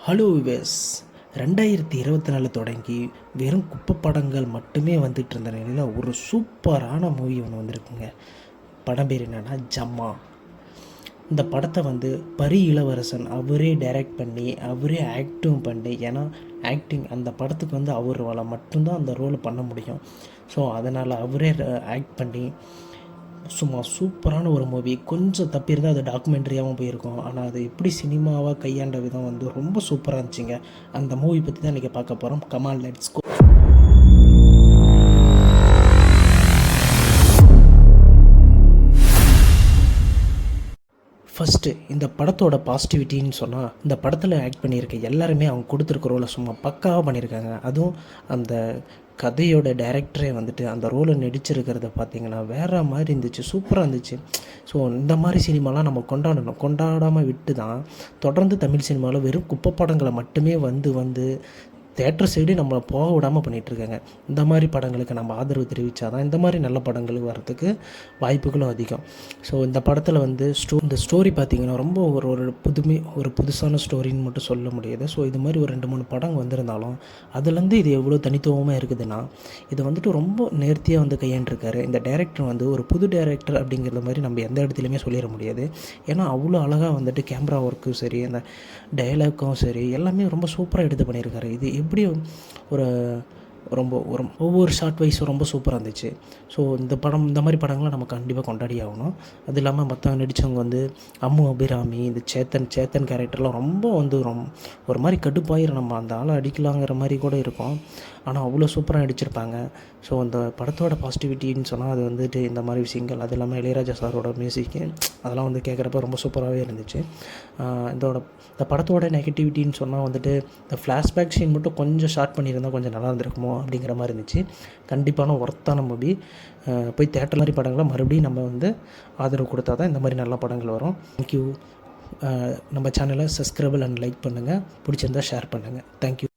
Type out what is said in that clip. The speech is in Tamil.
Hello wives. 2024 தொடங்கி வெறும் குப்பை படங்கள் மட்டுமே வந்துட்டு இருந்த நிலையில் ஒரு சூப்பரான மூவி ஒன்று வந்திருக்குங்க. படம் பேர் என்னென்னா ஜம்மா. இந்த படத்தை பரி இளவரசன் அவரே டைரக்ட் பண்ணி அவரே ஆக்டும் பண்ணி, ஏன்னா ஆக்டிங் அந்த படத்துக்கு அவரால் மட்டும்தான் அந்த ரோலை பண்ண முடியும். ஸோ அதனால் அவரே ஆக்ட் பண்ணி சும்மா சூப்பரான ஒரு மூவி. கொஞ்சம் தப்பியிருந்தால் அது டாக்குமெண்ட்ரியாகவும் போயிருக்கும். ஆனால் அது எப்படி சினிமாவாக கையாண்ட விதம் ரொம்ப சூப்பராக இருந்துச்சுங்க. அந்த மூவி பற்றி தான் இன்றைக்கி பார்க்க போகிறோம். Come on, let's go. ஃபஸ்ட்டு இந்த படத்தோட பாசிட்டிவிட்டின்னு சொன்னால், இந்த படத்தில் ஆக்ட் பண்ணியிருக்க எல்லாருமே அவங்க கொடுத்துருக்க ரோலை சும்மா பக்காவாக பண்ணியிருக்காங்க. அதுவும் அந்த கதையோட டைரக்டரே அந்த ரோலை நடிச்சிருக்கிறத பார்த்திங்கன்னா வேறு மாதிரி இருந்துச்சு, சூப்பராக இருந்துச்சு. ஸோ இந்த மாதிரி சினிமாலாம் நம்ம கொண்டாடணும். கொண்டாடாமல் விட்டு தான் தொடர்ந்து தமிழ் சினிமாவில் வெறும் குப்பை படங்களை மட்டுமே வந்து தேட்டர் சைடு நம்மளை போக விடாமல் பண்ணிகிட்ருக்காங்க. இந்த மாதிரி படங்களுக்கு நம்ம ஆதரவு தெரிவித்தா தான் இந்த மாதிரி நல்ல படங்கள் வர்றதுக்கு வாய்ப்புகளும் அதிகம். ஸோ இந்த படத்தில் இந்த ஸ்டோரி பார்த்திங்கன்னா ரொம்ப ஒரு புதுசான ஸ்டோரின்னு மட்டும் சொல்ல முடியாது. ஸோ இது மாதிரி ஒரு 2-3 படம் வந்திருந்தாலும் அதுலேருந்து இது எவ்வளோ தனித்துவமாக இருக்குதுன்னா, இது ரொம்ப நேர்த்தியாக கையாண்டிருக்காரு. இந்த டைரக்டர் ஒரு புது டைரக்டர் அப்படிங்கிற மாதிரி நம்ம எந்த இடத்துலையுமே சொல்லிட முடியாது. ஏன்னா அவ்வளோ அழகாக கேமரா ஒர்க்கும் சரி, அந்த டைலாக்கும் சரி, எல்லாமே ரொம்ப சூப்பராக எடுத்து பண்ணியிருக்காரு. இது எப்படி ஒவ்வொரு ஷார்ட் வைஸும் ரொம்ப சூப்பராக இருந்துச்சு. ஸோ இந்த மாதிரி படங்களை நம்ம கண்டிப்பாக கொண்டாடி ஆகணும். அது இல்லாமல் மற்றவங்க நடித்தவங்க அம்மு அபிராமி, இந்த சேத்தன் கேரக்டர்லாம் ரொம்ப ஒரு மாதிரி கடுப்பாயிரும். நம்ம அந்த ஆளை அடிக்கலாங்கிற மாதிரி கூட இருக்கும். ஆனால் அவ்வளோ சூப்பராக நடிச்சிருப்பாங்க. ஸோ அந்த படத்தோட பாசிட்டிவிட்டின்னு சொன்னால் அது இந்த மாதிரி விஷயங்கள். அது இல்லாமல் இளையராஜா சாரோட மியூசிக்கு அதெல்லாம் கேட்குறப்ப ரொம்ப சூப்பராகவே இருந்துச்சு. இந்த படத்தோட நெகட்டிவிட்டின்னு சொன்னால் இந்த ஃப்ளாஷ்பேக் சீன் மட்டும் கொஞ்சம் ஷார்ட் பண்ணியிருந்தால் கொஞ்சம் நல்லா இருந்திருக்குமோ அப்படிங்கிற மாதிரி இருந்துச்சு. கண்டிப்பான ஒர்த்தான மூவி. போய் தேட்டர் மாதிரி படங்களை மறுபடியும் நம்ம ஆதரவு கொடுத்தா தான் இந்த மாதிரி நல்ல படங்கள் வரும். தேங்க்யூ. நம்ம சேனலை சப்ஸ்கிரைப் அண்ட் லைக் பண்ணுங்கள். பிடிச்சிருந்தால் ஷேர் பண்ணுங்கள். தேங்க்யூ.